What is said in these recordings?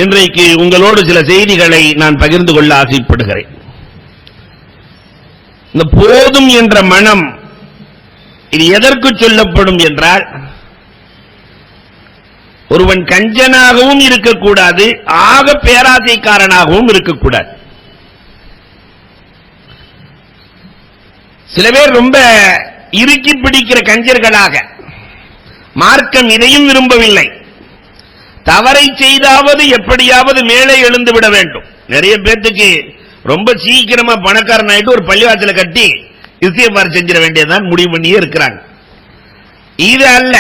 இன்றைக்கு உங்களோடு சில செய்திகளை நான் பகிர்ந்து கொள்ள ஆசைப்படுகிறேன். இந்த போதும் என்ற மனம் இது எதற்கு சொல்லப்படும் என்றால், ஒருவன் கஞ்சனாகவும் இருக்கக்கூடாது, ஆக பேராசைக்காரனாகவும் இருக்கக்கூடாது. சில பேர் ரொம்ப இறுக்கி பிடிக்கிற கஞ்சர்களாக, மார்க்கம் இதையும் விரும்பவில்லை. தவறை செய்தாவது எப்படியாவது மேலே எழுந்து விட வேண்டும். நிறைய பேருக்கு ரொம்ப சீக்கிரமா பணக்காரன் ஆயிட்டு ஒரு பள்ளிவாசல கட்டி இஸ்திக்பார் செஞ்சிட வேண்டியதான் முடிவு பண்ணியே இருக்கிறாங்க. இது அல்ல.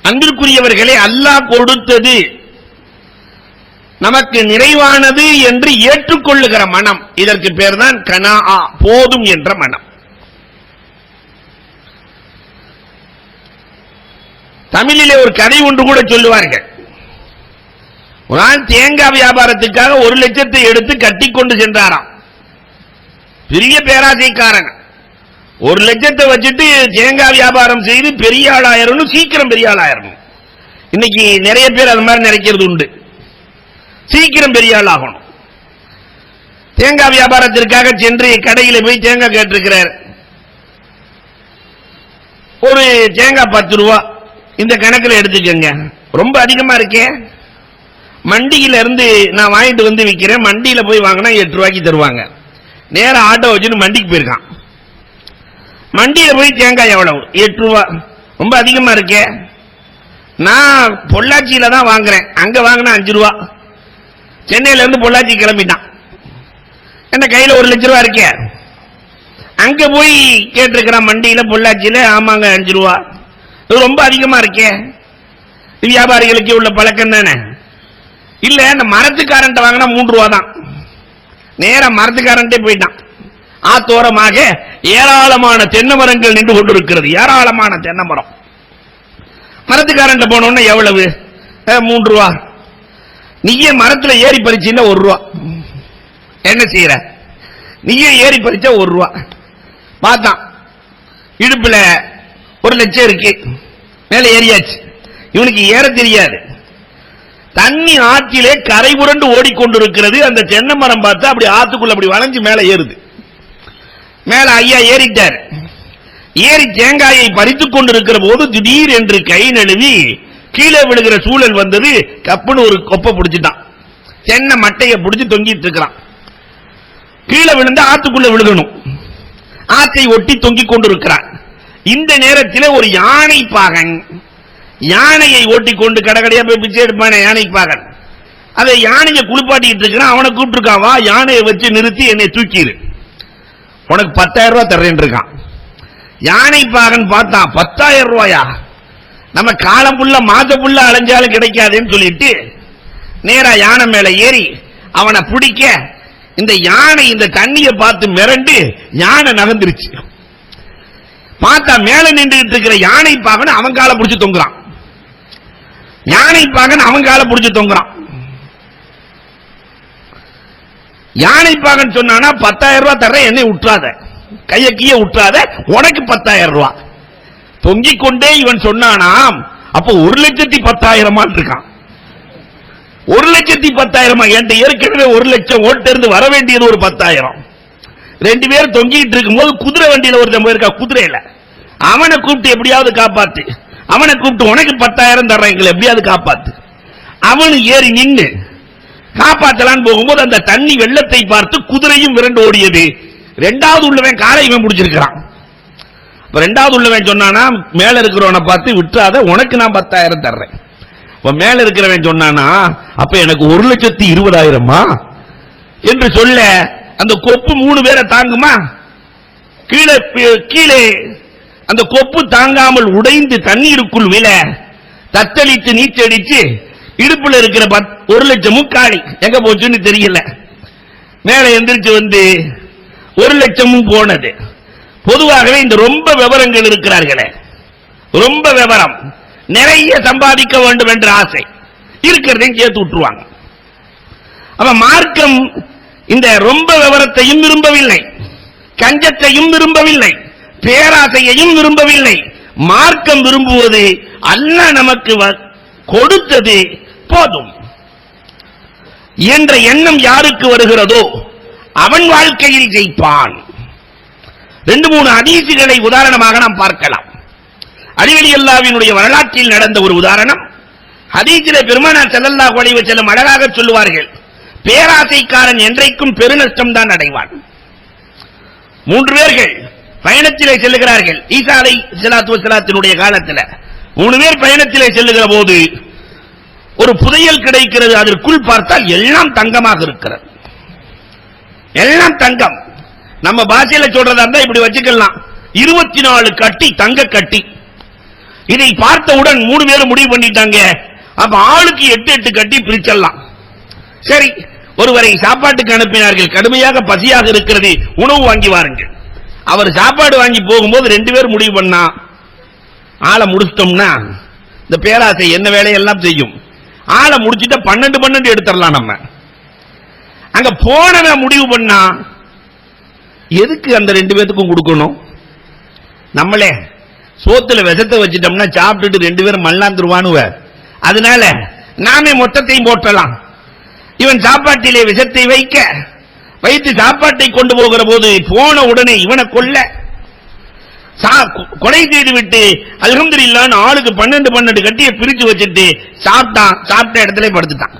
அன்பிற்குரியவர்களே, அல்லாஹ் கொடுத்தது நமக்கு நிறைவானது என்று ஏற்றுக்கொள்ளுகிற மனம், இதற்கு பேர் தான் கனாஆ, போதும் என்ற மனம். தமிழிலே ஒரு கதை ஒன்று கூட சொல்லுவார்கள். ஒரு நாள் தேங்காய் வியாபாரத்துக்காக 1 லட்சத்தை எடுத்து கட்டி கொண்டு சென்றாராம். பெரிய பேராசைக்காரன். 1 லட்சத்தை வச்சுட்டு தேங்காய் வியாபாரம் செய்து பெரிய ஆளாயிரணும், சீக்கிரம் பெரிய ஆளாயிரணும். இன்னைக்கு நிறைய பேர் அது மாதிரி நினைக்கிறது உண்டு. சீக்கிரம் பெரிய ஆள் ஆகணும். தேங்காய் வியாபாரத்திற்காக சென்று கடையில் போய் தேங்காய் கேட்டிருக்கிறார். ஒரு தேங்காய் 10 ரூபா, இந்த கணக்கில் எடுத்துக்கங்க. ரொம்ப அதிகமா இருக்கே. மண்டியில இருந்து நான் வாங்கிட்டு வந்து விற்கிறேன், மண்டியில போய் வாங்கினா 8 ரூபாய்க்கு தருவாங்க. நேரம் ஆட்டோ வச்சுன்னு மண்டிக்கு போயிருக்கான். மண்டியில போய் தேங்காய் எவ்வளவு? 8 ரூபா. ரொம்ப அதிகமா இருக்கே. நான் பொள்ளாச்சியில தான் வாங்குறேன், அங்க வாங்கினா 5 ரூபா. சென்னையில இருந்து பொள்ளாச்சி கிளம்பிட்டான். என்ன கையில 1 லட்சம் ரூபா இருக்கே. அங்க போய் கேட்டிருக்கிறான் மண்டியில, பொள்ளாச்சியில. ஆமாங்க 5 ரூபா. ரொம்ப அதிகமா இருக்கே. வியாபாரிகளுக்கு உள்ள பழக்கம் தானே. இல்ல, அந்த மரத்துக்காரன் வாங்கினா 3 ரூபா தான். நேரம் மரத்துக்காரன்ட்டே போயிட்டான். ஆத்தோரமாக ஏராளமான தென்னை மரங்கள் நின்று கொண்டிருக்கிறது. ஏராளமான தென்னை மரம். மரத்துக்காரன் போனோன்னு எவ்வளவு? 3 ரூபா. நீயே மரத்துல ஏறி பறிச்சீங்கன்னா 1 ரூபா. என்ன செய்யற? நீயே ஏறி பறிச்சா 1 ரூபா. பார்த்தான், இடுப்புல 1 லட்சம் இருக்கு. மேல ஏறியாச்சு. இவனுக்கு ஏற தெரியாது. தண்ணி ஆற்றிலே கரை புரண்டு ஓடிக்கொண்டிருக்கிறது. அந்த தென்னை மரம் பார்த்தா அப்படி ஆத்துக்குள்ள அப்படி வளைஞ்சு மேல ஏறுது. மேல ஐயா ஏறிட்டார். ஏறி தேங்காயை பறித்துக் கொண்டிருக்கிற போது திடீர் என்று கை நழுவி கீழே விழுகிற சூழல் வந்தது. கப்புன்னு ஒரு கொப்பை பிடிச்சிட்டான். தென்னை மட்டையை பிடிச்சு தொங்கிட்டு இருக்கிறான். கீழே விழுந்து ஆத்துக்குள்ள விழுகணும். ஆற்றை ஒட்டி தொங்கிக் கொண்டிருக்கிறான். இந்த நேரத்தில் ஒரு யானை பாகன் யானையை ஓட்டிக்கொண்டு கடகடையா போய் பிச்சை எடுப்பான யானை பாகன். அதை யானையை குளிப்பாட்டிட்டு இருக்கிறான். அவனை கூப்பிட்டுருக்கான், வா யானையை வச்சு நிறுத்தி என்னை தூக்கிடு, உனக்கு 10,000 ரூபாய் தர்றேன் இருக்கான். யானை பாகன் பார்த்தான், 10,000 ரூபாயா? நம்ம காலம் புள்ள மாத புள்ள அலைஞ்சாலும் கிடைக்காதுன்னு சொல்லிட்டு நேரா யானை மேல ஏறி அவனை பிடிக்க, இந்த யானை இந்த தண்ணியை பார்த்து மிரண்டு யானை நகர்ந்துருச்சு. பார்த்தா மேல நின்றுட்டு இருக்கிற யானை பாகன் அவன் காலை பிடிச்சு தொங்குறான். யானை பாகன் அவன் காலை பிடிச்சு தொங்குறான். யானை பாகன் சொன்னானா 10,000 ரூபாய் தர்ற, என்னை விட்டுறாத, கைய கீய விட்டுறாத, உனக்கு 10,000 ரூபாய். தொங்கிக் கொண்டே இவன் சொன்னானாம். அப்ப 1,10,000 இருக்கான். 1,10,000 என்கிட்ட ஏற்கனவே 1 லட்சம் ஓட்டு இருந்து வர வேண்டியது ஒரு 10,000. 2 பேரும் தொங்கிட்டு இருக்கும் போது குதிரை வண்டியில ஒருத்தன் போயிருக்கா. குதிரையில அவனை கூப்பிட்டு எப்படியாவது காப்பாத்து. அவனை கூப்பிட்டு உனக்கு 10,000 தர்றேன், எப்படியாவது காப்பாத்து. அவனு ஏறி நின்று காப்பாத்தலான்னு போகும்போது அந்த தண்ணி வெள்ளத்தை பார்த்து குதிரையும் விரண்டு ஓடியது. 2வது உள்ளவன் காலை இவன் பிடிச்சிருக்கிறான். 2வது உள்ளவன் சொன்னானா, மேல இருக்கிறவனை பார்த்து விட்டுறாத, உனக்கு நான் 10,000 தர்றேன். மேல இருக்கிறவன் சொன்னானா, அப்ப எனக்கு 1,20,000 என்று சொல்ல அந்த கொப்பு 3 பேரை தாங்குமா? கீழே அந்த கொப்பு தாங்காமல் உடைந்து தண்ணீருக்குள் விழ தத்தளித்து நீச்சடிச்சு இடுப்புல இருக்கிற 1 லட்சமும் காலி. எங்க போச்சுன்னு தெரியல. மேல எந்திரிச்சு வந்து 1 லட்சமும் போனது. பொதுவாகவே இந்த ரொம்ப விவரங்கள் இருக்கிறார்களே, ரொம்ப விவரம், நிறைய சம்பாதிக்க வேண்டும் என்ற ஆசை இருக்கிறதையும் சேர்த்து விட்டுருவாங்க. அப்ப மார்க்கம் இந்த ரொம்ப விவரத்தையும் விரும்பவில்லை, கஞ்சத்தையும் விரும்பவில்லை, பேராசையையும் விரும்பவில்லை. மார்க்கம் விரும்புவது அல்லாஹ் நமக்கு கொடுத்தது போதும். என்ற எண்ணம் யாருக்கு வருகிறதோ அவன் வாழ்க்கையில் ஜெயிப்பான். 2-3 ஹதீசுகளை உதாரணமாக நாம் பார்க்கலாம். அலி ரலியல்லாஹுவினுடைய வரலாற்றில் நடந்த ஒரு உதாரணம். ஹதீஸிலே பெருமானார் ஸல்லல்லாஹு அலைஹி வஸல்லம் அழகாக சொல்லுவார்கள், பேராசைக்காரன் என்றைக்கும் பெருநஷ்டம் தான் அடைவான். 3 பேர்கள் பயணத்திலே செல்லுகிறார்கள். ஈசா அலைஹிஸ்ஸலாத்து வஸ்ஸலாத்தினுடைய காலத்தில் 3 பேர் பயணத்திலே செல்லுகிற போது ஒரு புதையல் கிடைக்கிறது. அதற்குள் பார்த்தால் எல்லாம் தங்கமாக இருக்கிறது. எல்லாம் தங்கம். நம்ம பாஷையில சொல்றதா இருந்தா இப்படி வச்சுக்கலாம், 24 கட்டி தங்க கட்டி. இதை பார்த்தவுடன் 3 பேரும் முடிவு பண்ணிட்டாங்க, அப்ப ஆளுக்கு 8 கட்டி பிரிச்சலாம். சரி, ஒருவரை சாப்பாட்டுக்கு அனுப்பினார்கள். கடுமையாக பசியாக இருக்கிறது, உணவு வாங்கி வாருங்கள். அவர் சாப்பாடு வாங்கி போகும்போது 2 பேர் முடிவு பண்ணா, ஆளை முடிச்சிட்டோம்னா இந்த பேராசை என்ன வேலையெல்லாம் செய்யும். ஆளை முடிச்சுட்டா 12 எடுத்துடலாம். நம்ம அங்க போன முடிவு பண்ணா, எதுக்கு அந்த 2 பேத்துக்கும் கொடுக்கணும்? நம்மளே சோத்துல விஷத்தை வச்சிட்டோம்னா சாப்பிட்டுட்டு 2 பேரும் மல்லாந்துருவானுவ. அதனால நாமே மொத்தத்தையும் போட்டலாம். இவன் சாப்பாட்டிலே விஷத்தை வைத்து சாப்பாட்டை கொண்டு போகிற போது போன உடனே இவனை கொலை செய்து விட்டு அல்ஹம்துலில்லாஹ் ஆளுக்கு 12 கட்டியை பிரிச்சு வச்சுட்டு சாப்பிட்ட இடத்துல படுத்துட்டான்.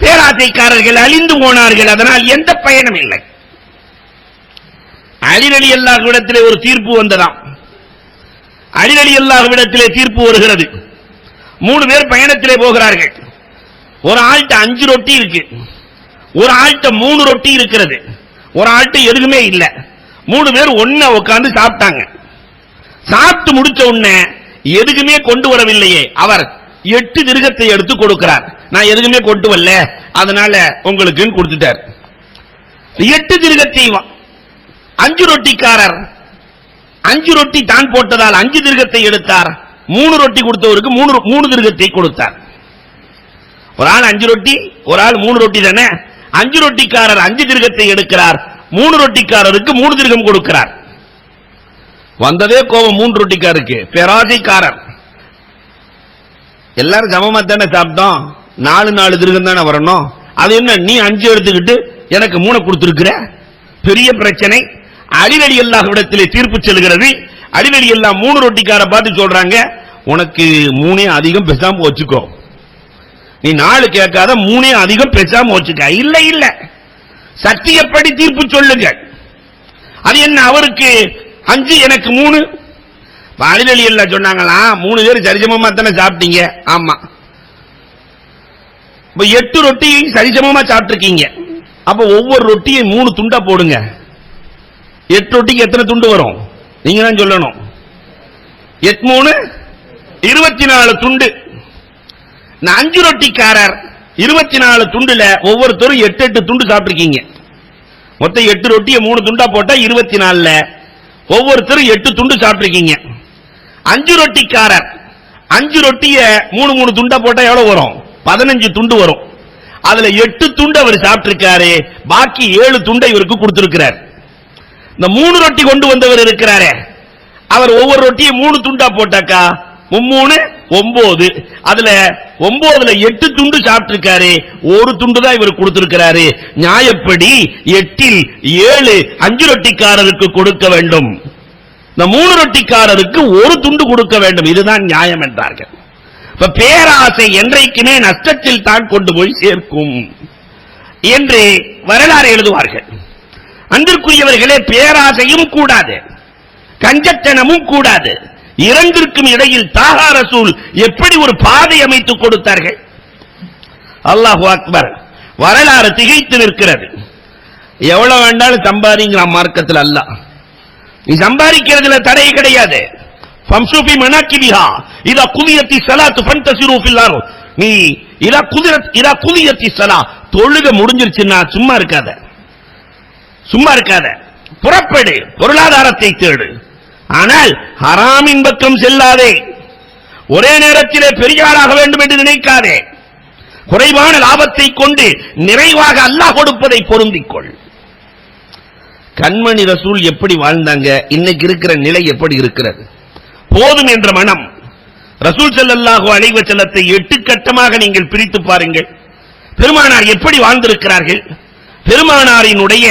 பேராசைக்காரர்கள் அழிந்து போனார்கள். அதனால் எந்த பயனும் இல்லை. அலி ரலியல்லாஹுவிடத்திலே ஒரு தீர்ப்பு வந்ததாம். அலி ரலியல்லாஹுவிடத்திலே தீர்ப்பு வருகிறது. 3 பேர் பயணத்திலே போகிறார்கள். ஒரு ஆள்கிட்ட 5 ரொட்டி இருக்கு, ஒரு ஆள்கிட்ட 3 ரொட்டி இருக்கிறது, ஒரு ஆள்கிட்ட எதுவுமே இல்லை. 3 பேர் ஒண்ணா உட்கார்ந்து சாப்பிட்டாங்க. சாப்பிட்டு முடிச்ச உடனே எதுக்குமே கொண்டு வரவில்லையே, அவர் 8 திருகத்தை எடுத்து கொடுக்கிறார். நான் எதுக்குமே கொண்டு வரல, அதனால உங்களுக்கு கொடுத்துட்டார். 8 திருகத்தை 5 ரொட்டிக்காரர் 5 ரொட்டி தான் போட்டதால் 5 திருகத்தை எடுத்தார். 3 ரொட்டி கொடுத்தவருக்கு 3 திருகத்தை கொடுத்தார். ஒரு ஆள் 5 ரொட்டி, ஒரு ஆள் 3 ரொட்டி தானே. 5 ரொட்டிக்காரர் 5 திருகத்தை எடுக்கிறார், 3 ரொட்டிக்காரருக்கு 3 திருகம் கொடுக்கிறார். வந்ததே கோபம் 3 ரொட்டிக்காரருக்கு. பேராசைக்காரர். எல்லாரும் சமமா தானே சாப்பிட்டோம், 4 திருகம் தானே வரணும். அது என்ன நீ 5 எடுத்துக்கிட்டு எனக்கு 3 கொடுத்திருக்கிற? பெரிய பிரச்சனை. அலி ரலியல்லாஹுவிடத்திலே தீர்ப்பு செல்கிறது. அலி ரலியல்லாஹு 3 ரொட்டிக்கார பார்த்து சொல்றாங்க, உனக்கு 3 அதிகம் பேசாம வச்சுக்கோ, நீ 4 கேட்காத 3 அதிகம் பேசாம வச்சுக்க. இல்ல இல்ல, சத்தியப்படி தீர்ப்பு சொல்லுங்க. அது என்ன, அவருக்கு 5 எனக்கு 3. அலி ரலியல்லாஹு சொன்னாங்களா, 3 பேர் சரிசமமா தானே சாப்பிட்டீங்க? ஆமா. 8 ரொட்டி சரிசமமா சாப்பிட்டுருக்கீங்க. அப்ப ஒவ்வொரு ரொட்டியை 3 துண்டா போடுங்க. 8 ரொட்டிக்கு எத்தனை துண்டு வரும் நீங்க தான் சொல்லணும். 8 3 24 துண்டு. 5 ரொட்டிக்காரர் 24 துண்டுல ஒவ்வொருத்தரும் 8 துண்டு சாப்பிட்டுருக்கீங்க. மொத்தம் 8 ரொட்டியை 3 துண்டா போட்டா 24ல ஒவ்வொருத்தரும் 8 துண்டு சாப்பிட்டுருக்கீங்க. 5 ரொட்டிக்காரர் 5 ரொட்டிய 3 துண்டா போட்டா எவ்வளவு வரும்? 15 துண்டு வரும். அதுல 8 துண்டு அவர் சாப்பிட்டிருக்காரு, பாக்கி 7 துண்டை இவருக்கு கொடுத்திருக்கிறார். இந்த 3 ரொட்டி கொண்டு வந்தவர் இருக்கிறாரே, அவர் ஒவ்வொரு ரொட்டியை 3 துண்டா போட்டாக்கா 3 9. அதுல 9ல 8 துண்டு சாப்பிட்டிருக்காரு, 1 துண்டு தான் இவர் கொடுத்திருக்கிறாரு. நியாயப்படி 8ல் 7 5 ரொட்டிக்காரருக்கு கொடுக்க வேண்டும். இந்த 3 ரொட்டிக்காரருக்கு 1 துண்டு கொடுக்க வேண்டும். இதுதான் நியாயம் என்றார்கள். இப்ப பேராசை என்றைக்குமே நஷ்டத்தில் தான் கொண்டு போய் சேர்க்கும் என்று வரலாறு எழுதுவார்கள். அன்பிற்குரியவர்களே, பேராசையும் கூடாது, கஞ்சத்தனமும் கூடாது. இரண்டிற்கும் இடையில் தாஹா ரசூல் எப்படி ஒரு பாதை அமைத்துக் கொடுத்தார்கள். அல்லாஹு அக்பர். வரலாறு திகைத்து நிற்கிறது. எவ்வளவு வேண்டாலும் சம்பாதிக்கலாம் மார்க்கத்தில். அல்லாஹ் நீ சம்பாதிக்கிறதுல தடை கிடையாது. ஃபம்சுபி மனாகிபிஹா இதா குதியத்தி ஸலாத்து ஃபன்தஸிரு ஃபில் அர்த். நீ இதா குதியத்தி ஸலா, தொழுகை முடிஞ்சிருச்சுன்னா சும்மா இருக்காத, சும்மா இருக்காத, புறப்படு, பொருளாதாரத்தை தேடு. ஆனால் ஹராமின் பக்கம் செல்லாதே. ஒரே நேரத்திலே பெரிய ஆளாக வேண்டும் என்று நினைக்காதே. குறைவான லாபத்தை கொண்டு நிறைவாக அல்லாஹ் கொடுப்பதை பொருந்திக்கொள். கண்மணி ரசூல் எப்படி வாழ்ந்தாங்க, இன்னைக்கு இருக்கிற நிலை எப்படி இருக்கிறது? போதும் என்ற மனம். ரசூல் ஸல்லல்லாஹு அலைஹி வஸல்லத்தை 8 கட்டமாக நீங்கள் பிரித்து பாருங்கள். பெருமானார் எப்படி வாழ்ந்திருக்கிறார்கள்? பெருமானாரினுடைய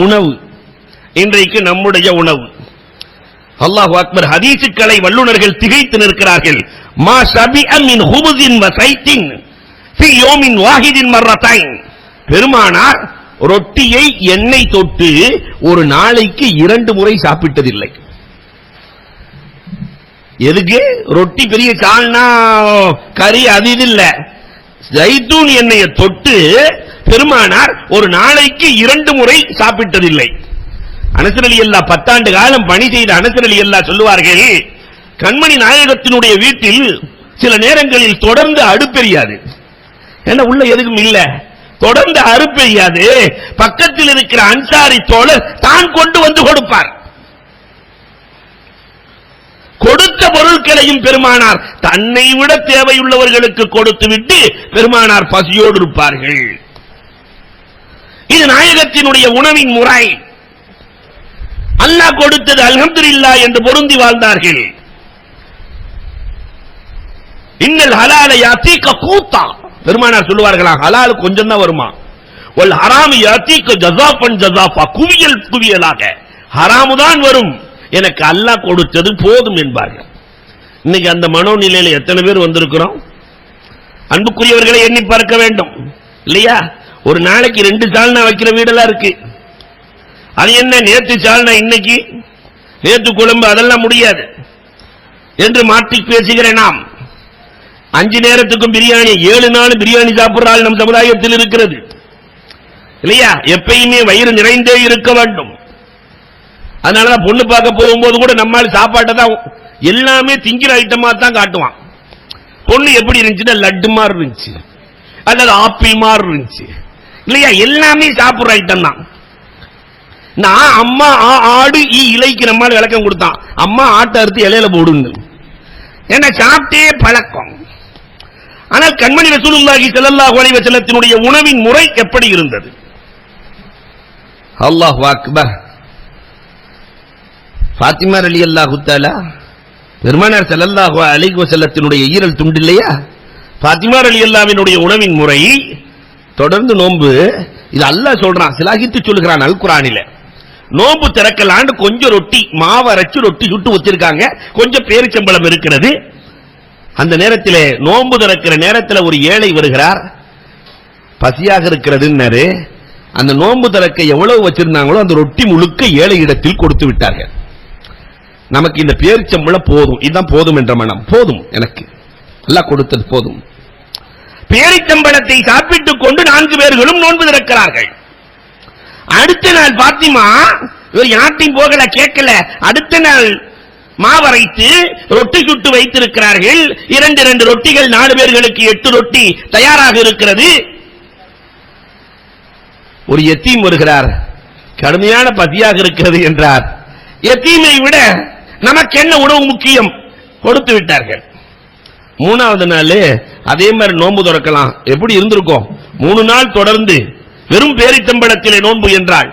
உணவு இன்றைக்கு நம்முடைய உணவு. அல்லாஹு அக்பர். ஹதீசுக்களை வல்லுநர்கள் திகைத்து நிற்கிறார்கள். மா ஷபிஅ மின் ஹுபுஸின் வ ஸைத்தின் ஃபீ யௌமின் வாஹிதின் மர்ரத்தைன். பெருமானார் ரொட்டியை எண்ணெய் தொட்டு ஒரு நாளைக்கு 2 முறை சாப்பிட்டதில்லை. எதுக்கு? ரொட்டி பெரிய சால்னா கறி அது இது இல்ல, ஜைத்தூன் எண்ணெயை தொட்டு பெருமானார் ஒரு நாளைக்கு 2 முறை சாப்பிட்டதில்லை. அனஸ் ரலியல்லாஹு 10 ஆண்டு காலம் பணி செய்த அனஸ் ரலியல்லாஹு சொல்லுவார்கள், கண்மணி நாயகத்தினுடைய வீட்டில் சில நேரங்களில் தொடர்ந்து அடுப்பெரியாது. என்ன உள்ள எதுக்கும் இல்ல, தொடர்ந்து அடுப்பெரியாது. பக்கத்தில் இருக்கிற அன்சாரி தோழர் தான் கொண்டு வந்து கொடுப்பார். கொடுத்த பொருட்களையும் பெருமானார் தன்னை விட தேவையுள்ளவர்களுக்கு கொடுத்துவிட்டு பெருமானார் பசியோடு இருப்பார்கள். இது நாயகத்தினுடைய உணவின் முறை. அல்லாஹ் கொடுத்தது அல்ஹம்துலில்லாஹ் என்று பொருந்தி வாழ்ந்தார்கள். இன்னல் ஹலால யாத்தீக கூத்தா. பெருமானார் சொல்லுவார்களாம், ஹலால் கொஞ்சம் தான் வருமா, வல் ஹராம் யாத்தீக ஜஸாஃபன் ஜஸாஃபா, குவியல் குவியலாக ஹராமு தான் வரும், எனக்கு அல்லாஹ் கொடுத்தது போதும் என்பார்கள். இன்னைக்கு அந்த மனோநிலையில எத்தனை பேர் வந்திருக்கிறோம்? அன்புக்குரியவர்களை எண்ணி பார்க்க வேண்டும் இல்லையா? ஒரு நாளைக்கு 2 சால்னா வைக்கிற வீடெல்லாம் இருக்கு. அது என்ன நேத்து சால்னா இன்னைக்கு, நேத்து குழம்பு, அதெல்லாம் முடியாது என்று மாற்றி பேசுகிற நாம் 5 நேரத்துக்கும் பிரியாணி, 7 நாள் பிரியாணி சாப்பிடுறாள் நம் சமுதாயத்தில் இருக்கிறது இல்லையா? எப்பயுமே வயிறு நிறைந்தே இருக்க வேண்டும். அதனாலதான் பொண்ணு பார்க்க போகும்போது கூட நம்மால் சாப்பாட்டை தான் எல்லாமே திங்கிற ஐட்டமா தான் காட்டுவான். பொண்ணு எப்படி இருந்துச்சுன்னா லட்டு மாதிரி இருந்துச்சு அல்லது ஆப்பிள் மாதிரி இருந்துச்சு இல்லையா? எல்லாமே சாப்பிடுற ஐட்டம் தான். நான் அம்மா ஆடு இலைக்கு நம்மால் விளக்கம் கொடுத்தான், அம்மா ஆட்டை அறுத்து இலையில போடுங்க, ஏன்னா சாப்பிட்டே பழக்கம். ஆனால் கண்மணி ரசூலுல்லாஹி ஸல்லல்லாஹு அலைஹி வஸல்லத்தினுடைய உணவின் முறை எப்படி இருந்தது? அல்லாஹு அக்பர். ஃபாத்திமா ரலியல்லாஹு தஆலா பெருமானார் ஸல்லல்லாஹு அலைஹி வஸல்லத்தினுடைய ஈரல் துண்டு இல்லையா? ஃபாத்திமா ரலியல்லாஹுவினுடைய உணவின் முறை தொடர்ந்து நோன்பு. இது அல்லாஹ் சொல்றான், சிலாகித்து சொல்லுகிறான் அல் குர்ஆனிலே. நோன்பு திறக்கலான்னு கொஞ்சம் ரொட்டி மாவு அரைச்சு ரொட்டி சுட்டு வச்சிருக்காங்க, கொஞ்சம் பேரிச்சம்பழம் இருக்கிறது. அந்த நேரத்தில் நோன்பு திறக்கிற நேரத்தில் ஒரு ஏழை வருகிறார், பசியாக இருக்கிறதுன்னாரு. அந்த நோன்பு திறக்க எவ்வளவு வச்சிருந்தாங்களோ அந்த ரொட்டி முழுக்க ஏழை இடத்தில் கொடுத்து விட்டார்கள். நமக்கு இந்த பேரிச்சம்பழம் போதும், இதுதான் போதும் என்ற மனம் போதும், எனக்கு எல்லாம் கொடுத்தது போதும். பேரிச்சம்பழத்தை சாப்பிட்டுக் கொண்டு 4 பேர்களும் நோன்பு திறக்கிறார்கள். அடுத்த நாள் பாத்திமா இவர் யார்ட்டையும் போகல, கேட்கல. அடுத்த நாள் மாவரைத்து ரொட்டி சுட்டு வைத்திருக்கிறார்கள். 2 ரொட்டிகள் 4 பேர்களுக்கு 8 ரொட்டி தயாராக இருக்கிறது. ஒரு எத்தீம் வருகிறார், கடுமையான பசியாக இருக்கிறது என்றார். எத்தீமை விட நமக்கு என்ன உணவு முக்கியம், கொடுத்து விட்டார்கள். 3வது நாள் அதே மாதிரி நோன்பு திறக்கலாம். எப்படி இருந்திருக்கும்? 3 நாள் தொடர்ந்து வெறும் பேரிச்சம்பழத்திலே நோன்பு என்றால்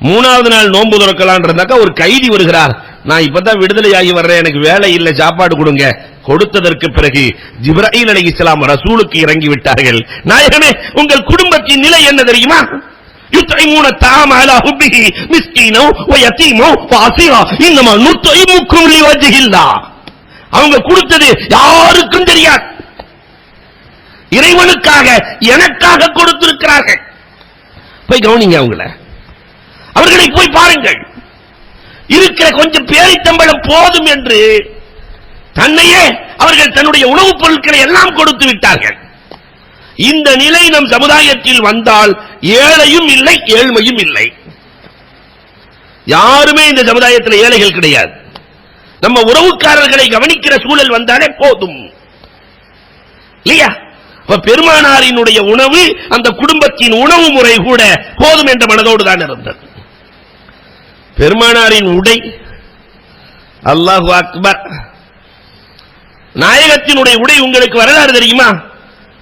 3வது நாள் நோன்பு திறக்கலான்றதாக்கா ஒரு கைதி வருகிறார், நான் இப்பதான் விடுதலையாகி வர்றேன், எனக்கு வேலை இல்லை, சாப்பாடு கொடுங்க. கொடுத்ததற்கு பிறகு ஜிப்ராயில் அலைஹிஸ்ஸலாம் ரசூலுக்கு இறங்கி விட்டார்கள். நாயகமே, உங்கள் குடும்பத்தின் நிலை என்ன தெரியுமா? யுத்இமூன தஆம அலா ஹுப்பிஹி மிஸ்கீனோ வ யதீமோ வ அஸீரா இன்னமா நுத்இமுக்கும் லிவஜ்ஹில்லாஹ். அவங்க கொடுத்தது யாருக்கும் தெரியாது, இறைவனுக்காக எனக்காக கொடுத்திருக்கிறார்கள். போய் கவனிங்க, அவர்களை போய் பாருங்கள். இருக்கிற கொஞ்சம் பேரித்தம்பளம் போதும் என்று தன்னையே அவர்கள் தன்னுடைய உணவுப் பொருட்களை எல்லாம் கொடுத்து விட்டார்கள். இந்த நிலை நம் சமுதாயத்தில் வந்தால் ஏழையும் இல்லை ஏழ்மையும் இல்லை. யாருமே இந்த சமுதாயத்தில் ஏழைகள் கிடையாது. நம்ம உறவுக்காரர்களை கவனிக்கிற சூழல் வந்தாலே போதும் இல்லையா? பெருமானாரினுடைய உணவு அந்த குடும்பத்தின் உணவு முறை கூட போதும் என்ற மனதோடு தான் இருந்தது. பெருமானாரின் உடை, அல்லாஹு அக்பர். நாயகத்தினுடைய உடை உங்களுக்கு வரலாறு தெரியுமா?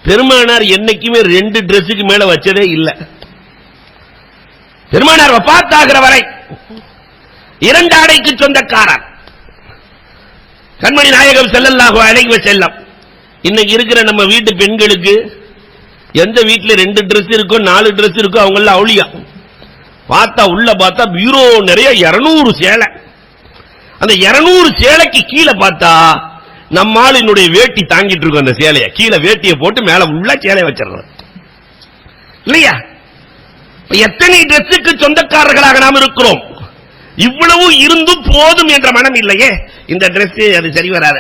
பெருமானார் என்னைக்குமே 2 டிரெஸ்ஸுக்கு மேல வச்சதே இல்லை. பெருமானார் வஃபாத்தாகிற வரை 2 ஆடைக்கு சொந்தக்காரர் கண்மணி நாயகம் ஸல்லல்லாஹு அலைஹி வஸல்லம். இன்னைக்கு இருக்கிற நம்ம வீட்டு பெண்களுக்கு எந்த வீட்டுல 2 டிரெஸ் இருக்கோ 4 டிரெஸ் இருக்கோ அவங்க எல்லாம் அவுளியா. பார்த்தா உள்ள பார்த்தா பீரோ நிறைய 200 சேலை. அந்த 200 சேலைக்கு கீழே பார்த்தா நம்மாளினுடைய வேட்டி தாங்கிட்டு இருக்கும். அந்த சேலைய கீழே வேட்டியை போட்டு மேல உள்ள சேலையை வச்சிடறது இல்லையா? எத்தனை டிரெஸ்ஸுக்கு சொந்தக்காரர்களாக நாம் இருக்கிறோம். இவ்வளவு இருந்தும் போதும் என்ற மனம் இல்லையே. இந்த டிரெஸ் அது சரி வராது,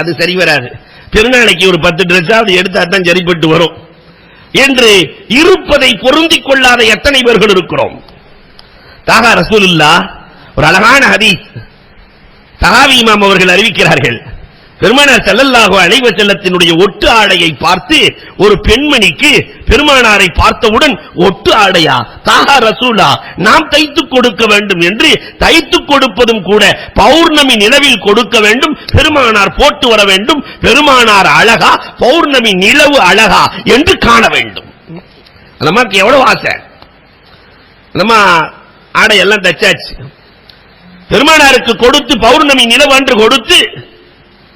அது சரி வராது, பெருநாளைக்கு ஒரு 10 டிரெஸ்ஸாவது எடுத்தா தான் சரிப்பட்டு வரும் என்று இருப்பதை பொருந்திக் கொள்ளாத எத்தனை பேர்கள் இருக்கிறோம். தாகா ரசூலுல்லாஹ் ஒரு அழகான ஹதீஸ் தஹாவி இமாம் அவர்கள் அறிவிக்கிறார்கள். பெருமானார் ஸல்லல்லாஹு அலைஹி வஸல்லத்தினுடைய ஒட்டு ஆடையை பார்த்து ஒரு பெண்மணிக்கு பெருமானாரை பார்த்தவுடன் ஒட்டு ஆடையா தாகா ரசூலா நாம் தைத்துக் கொடுக்க வேண்டும் என்று தைத்துக் கொடுப்பதும் கூட பௌர்ணமி நிலவில் கொடுக்க வேண்டும், பெருமானார் போட்டு வர வேண்டும், பெருமானார் அழகா பௌர்ணமி நிலவு அழகா என்று காண வேண்டும். நமக்கு எவ்வளவு ஆசை. நம்ம ஆடையெல்லாம் தச்சாச்சு, பெருமானாருக்கு கொடுத்து பௌர்ணமி நிலவு அன்று கொடுத்து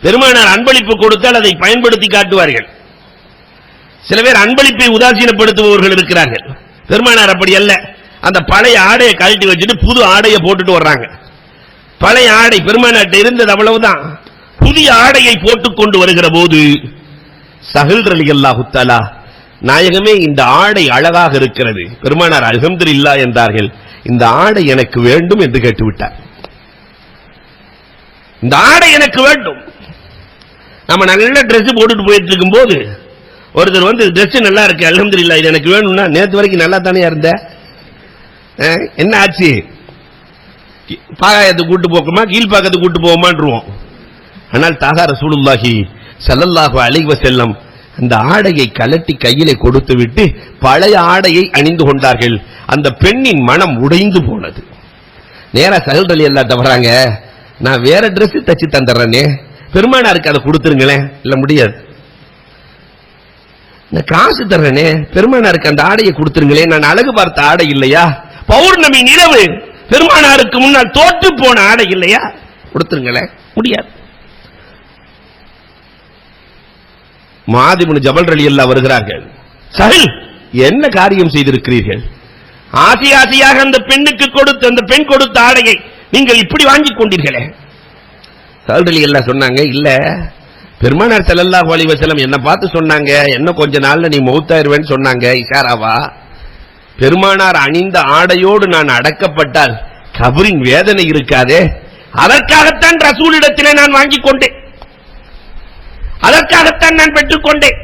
பெருமானார் அன்பளிப்பு கொடுத்தால் அதை பயன்படுத்தி காட்டுவார்கள். சில பேர் அன்பளிப்பை உதாசீனப்படுத்துபவர்கள் இருக்கிறார்கள். பெருமானார் அப்படி அல்ல. அந்த பழைய ஆடையை கழட்டி வச்சுட்டு புது ஆடையை போட்டுட்டு வர்றாங்க. பழைய ஆடை பெருமானார்ட்ட இருந்தது அவ்வளவுதான். புதிய ஆடையை போட்டுக் கொண்டு வருகிற போது சஹல் ரலியல்லாஹு தஆலா நாயகமே இந்த ஆடை அழகாக இருக்கிறது, பெருமானார் அல்ஹம்துலில்லாஹ் என்றார்கள். இந்த ஆடை எனக்கு வேண்டும் என்று கேட்டுவிட்டார். இந்த ஆடை எனக்கு வேண்டும். நம்ம நல்ல டிரெஸ் போட்டுட்டு போயிட்டு இருக்கும் போது ஒருத்தர் வந்து டிரெஸ் நல்லா இருக்கு அல்ஹம்துலில்லாஹ் இது எனக்கு வேணும்னா, நேற்று வரைக்கும் நல்லா தானே இருந்த, என்ன ஆச்சு, பாகாயத்தை கூட்டு போக்குமா கீழ்பாக்கத்தை கூட்டு போவோமான்றுவோம். ஆனால் தாகா ரசூலுல்லாஹி ஸல்லல்லாஹு அலைஹி வஸல்லம் அந்த ஆடையை கலட்டி கையிலே கொடுத்து விட்டு பழைய ஆடையை அணிந்து கொண்டார்கள். அந்த பெண்ணின் மனம் உடைந்து போனது. நேரா சஹல் ரலியல்லாஹு வர்றாங்க, நான் வேற டிரெஸ் தச்சு தந்துடுறேனே, பெருமானாருக்கு அதை கொடுத்துருங்களேன். இல்ல முடியாது, நான் காசு தர்றேனே, பெருமானாருக்கு அந்த ஆடையை கொடுத்துருங்களேன், நான் அழகு பார்த்த ஆடை இல்லையா, பௌர்ணமி நிலவு பெருமானாருக்கு முன்னால் தோற்று போன ஆடை இல்லையா, கொடுத்துருங்களேன். முடியாது. முஆத் இப்னு ஜபல் ரலியல்லாஹு வருகிறார்கள். சஹல் என்ன காரியம் செய்திருக்கிறீர்கள்? ஆசையாக அந்த பெண்ணுக்கு கொடுத்த அந்த பெண் கொடுத்த ஆடையை நீங்கள் இப்படி வாங்கிக் கொண்டீர்களே. சஹல் ரலியல்லாஹு சொன்னாங்க, இல்ல பெருமானார் ஸல்லல்லாஹு அலைஹி வஸல்லம் என்ன பார்த்து சொன்னாங்க, என்ன கொஞ்ச நாள்ல நீ மௌத்தாயிருவேன்னு சொன்னாங்க. இஷாராவா? பெருமானார் அணிந்த ஆடையோடு நான் அடக்கப்பட்டால் கபரின் வேதனை இருக்காதே, அதற்காகத்தான் ரசூலிடத்திலே நான் வாங்கிக் கொண்டேன், அதற்காகத்தான் நான் பெற்றுக் கொண்டேன்.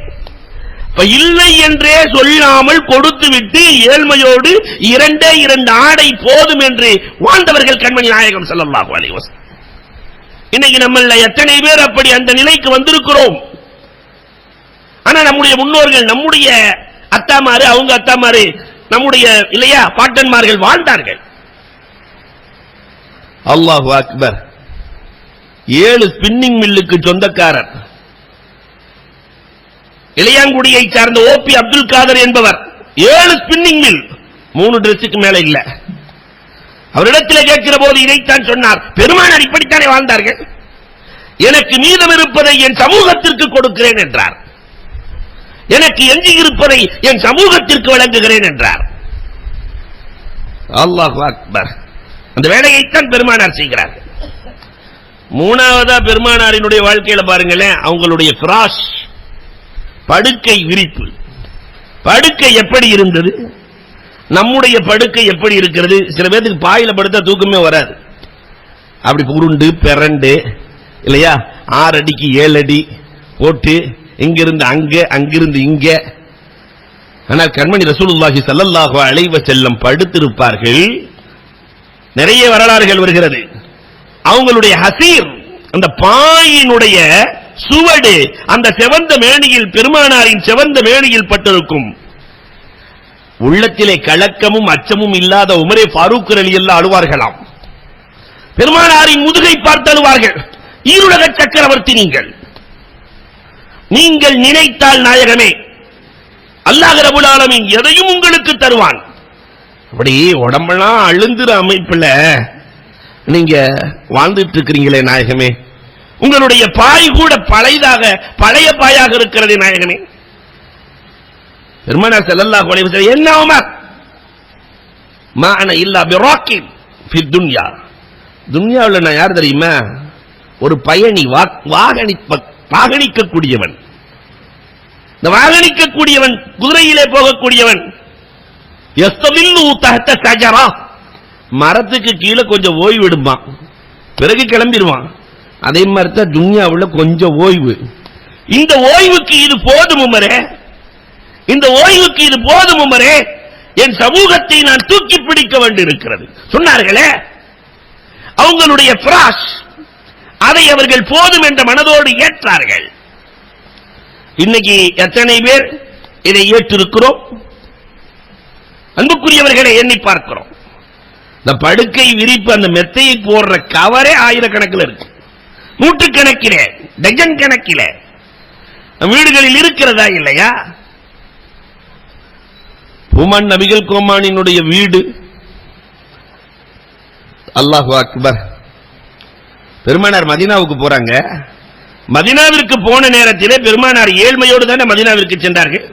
இல்லை என்றே சொல்லாமல் கொடுத்து விட்டு ஏழ்மையோடு 2 ஆடை போதும் என்று வாழ்ந்தவர்கள் கண்மணி நாயகம் ஸல்லல்லாஹு அலைஹி வஸல்லம். இன்னைக்கு நம்மள எத்தனை பேர் அப்படி அந்த நிலைக்கு வந்திருக்கிறோம். ஆனா நம்முடைய முன்னோர்கள், நம்முடைய அத்தாமாரு, அவங்க அத்தாமாரு, நம்முடைய இல்லையா பாட்டன்மார்கள் வாழ்ந்தார்கள். அல்லாஹு அக்பர். 7 ஸ்பின்னிங் மில்லுக்கு சொந்தக்காரர் இளையாங்குடியை சார்ந்த ஓபி அப்துல் காதர் என்பவர். 7 ஸ்பின்னிங் மில், 3 டிரெஸ்ஸுக்கு மேல இல்ல. அவரிடத்தில் கேட்கிற போது இதைத்தான் சொன்னார், பெருமானார் இப்படித்தானே வாழ்ந்தார்கள், எனக்கு மீதம் இருப்பதை என் சமூகத்திற்கு கொடுக்கிறேன் என்றார், எனக்கு எஞ்சி இருப்பதை என் சமூகத்திற்கு வழங்குகிறேன் என்றார். அல்லாஹு அக்பர். அந்த வேலையைத்தான் பெருமானார் செய்கிறார்கள். 3வதா பெருமானாரினுடைய வாழ்க்கையில பாருங்களேன், அவங்களுடைய ஃபிராஷ் படுக்கை விரிப்பு, படுக்கை எப்படி இருந்தது, நம்முடைய படுக்கை எப்படி இருக்கிறது. சில பேருக்கு பாயில படுத்தா தூக்கமே வராது, அப்படி உருண்டு பெரண்டு இல்லையா, 6 அடிக்கு 7 அடி போட்டு இங்கிருந்து அங்க அங்கிருந்து இங்க. ஆனால் கண்மணி ரசூலுல்லாஹி ஸல்லல்லாஹு அலைஹி வஸல்லம் படுத்திருப்பார்கள். நிறைய வரலாறுகள் வருகிறது. அவங்களுடைய ஹசீர், அந்த பாயினுடைய சுவடு அந்த செவந்த மேனியில், பெருமானாரின் செவந்த மேனியில் பட்டிருக்கும். உள்ளத்திலே கலக்கமும் அச்சமும் இல்லாத உமரே ஃபாரூக் ரலியல்லாஹு அழுவார்களாம். பெருமானாரின் முதுகை பார்த்து அழுவார்கள். ஈருலக சக்கரவர்த்தி நீங்கள், நீங்கள் நினைத்தால் நாயகமே அல்லாஹ் ரப்பல் ஆலமீன் எதையும் உங்களுக்கு தருவான். அப்படி உடம்பெல்லாம் அழுந்துற அமைப்புல நீங்க வாழ்ந்துட்டு இருக்கிறீங்களே நாயகமே, உங்களுடைய பாய் கூட பழைய பாயாக இருக்கிறது நாயகமே. பெருமானார் ஸல்லல்லாஹு அலைஹி வஸல்லம், என்ன உமர், மா அன இல்லா பிராக்கின் ஃபி துன்யா, துன்யாவுல நான் யார் தெரியுமா, ஒரு பயணி, வாகனிக்கக்கூடியவன். இந்த வாகனிக்கக்கூடியவன், குதிரையிலே போகக்கூடியவன். யஸ்தவில்லு தஹ்த ஷஜரா, மரத்துக்கு கீழே கொஞ்சம் ஓய்வு விடுவான், பிறகு கிளம்பிடுவான். அதே மாதிரி தான் துன்யாவுல கொஞ்சம் ஓய்வு. இந்த ஓய்வுக்கு இது போதும் உமரே, இந்த ஓய்வுக்கு இது போதும் உமரே, என் சமூகத்தை நான் தூக்கி பிடிக்க வேண்டியிருக்கிறது சொன்னார்களே. அவங்களுடைய ஃபிராஷ், அதை அவர்கள் போதும் என்ற மனதோடு ஏற்றார்கள். இன்னைக்கு எத்தனை பேர் இதை ஏற்றிருக்கிறோம்? அன்புக்குரியவர்களை எண்ணி பார்க்கிறோம். இந்த படுக்கை விரிப்பு, அந்த மெத்தையை போடுற கவரே ஆயிரக்கணக்கில் இருக்கு, நூற்றுக்கணக்கிலே, டஜன் கணக்கிலே வீடுகளில் இருக்கிறதா இல்லையா? உமன் நபிகள் கோமானினுடைய வீடு, அல்லாஹு அக்பர். பெருமானார் மதீனாவுக்கு போறாங்க. மதீனாவிற்கு போன நேரத்திலே பெருமானார் ஏழ்மையோடு தானே மதீனாவிற்கு சென்றார்கள்.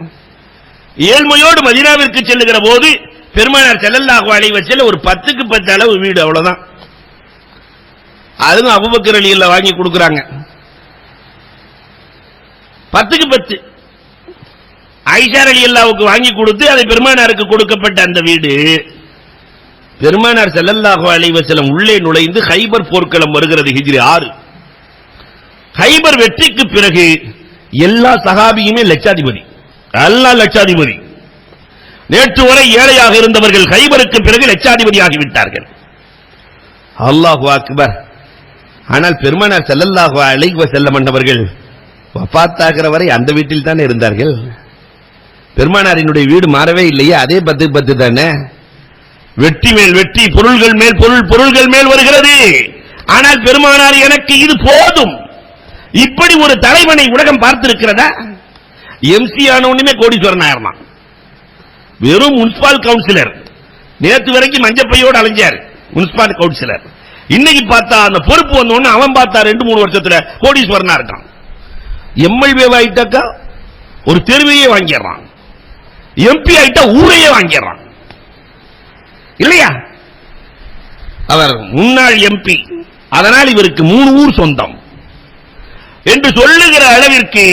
ஏழ்மையோடு மதீனாவிற்கு செல்லுகிற போது பெருமானார் ஸல்லல்லாஹு அலைஹி வஸல்லம் ஒரு 10க்கு 10 அளவு வீடு, அவ்வளவுதான். அதுவும் அபூபக்கர் ரலியல்லாஹு வாங்கி கொடுக்கறாங்க. 10க்கு 10 ஆயிஷா ரலியல்லாஹுக்கு வாங்கி கொடுத்து அதை பெருமானாருக்கு கொடுக்கப்பட்ட அந்த வீடு, பெருமானார் ஸல்லல்லாஹு அலைஹி வஸல்லம் உள்ளே நுழைந்து கைபர் போர்க்களம் வருகிறது, ஹிஜ்ரி 6. கைபர் வெற்றிக்கு பிறகு எல்லா சஹாபியுமே லட்சாதிபதி, எல்லாம் லட்சாதிபதி. நேற்று வரை ஏழையாக இருந்தவர்கள் கைபருக்கு பிறகு லட்சாதிபதி ஆகிவிட்டார்கள். அல்லாஹு அக்பர். ஆனால் பெருமானார் ஸல்லல்லாஹு அலைஹி வஸல்லம் அவர்கள் வஃபாத்தாகிற வரை அந்த வீட்டில் தானே இருந்தார்கள். பெருமானாரினுடைய வீடு மாறவே இல்லையே, அதே 10க்கு 10 தானே. வெற்றி மேல் வெற்றி, பொருள்கள் மேல் பொருள், பொருள்கள் மேல் வருகிறது. ஆனால் பெருமானார் எனக்கு இது போதும். இப்படி ஒரு தலைவனை உலகம் பார்த்திருக்கிறதா? எம்சி ஆனவனுமே கோடீஸ்வரன் ஆயிரலாம். வெறும் முனிசிபல் கவுன்சிலர், நேற்று வரைக்கும் மஞ்சப்பையோடு அலைஞ்சார் முனிசிபல் கவுன்சிலர். இன்னைக்கு பார்த்தா அந்த பொறுப்பு வந்தோன்னு அவன் பார்த்தா 2-3 வருஷத்துல கோடீஸ்வரனா இருக்கான். எம்எல்ஏ ஆயிட்டாக்கா ஒரு தெருவையே வாங்கிடுறான், எம்பி ஆயிட்டா ஊரையே வாங்கிடுறான் இல்லையா? அவர் முன்னாள் எம்பி, அதனால் இவருக்கு 3 ஊர் சொந்தம் என்று சொல்லுகிற அளவிற்கு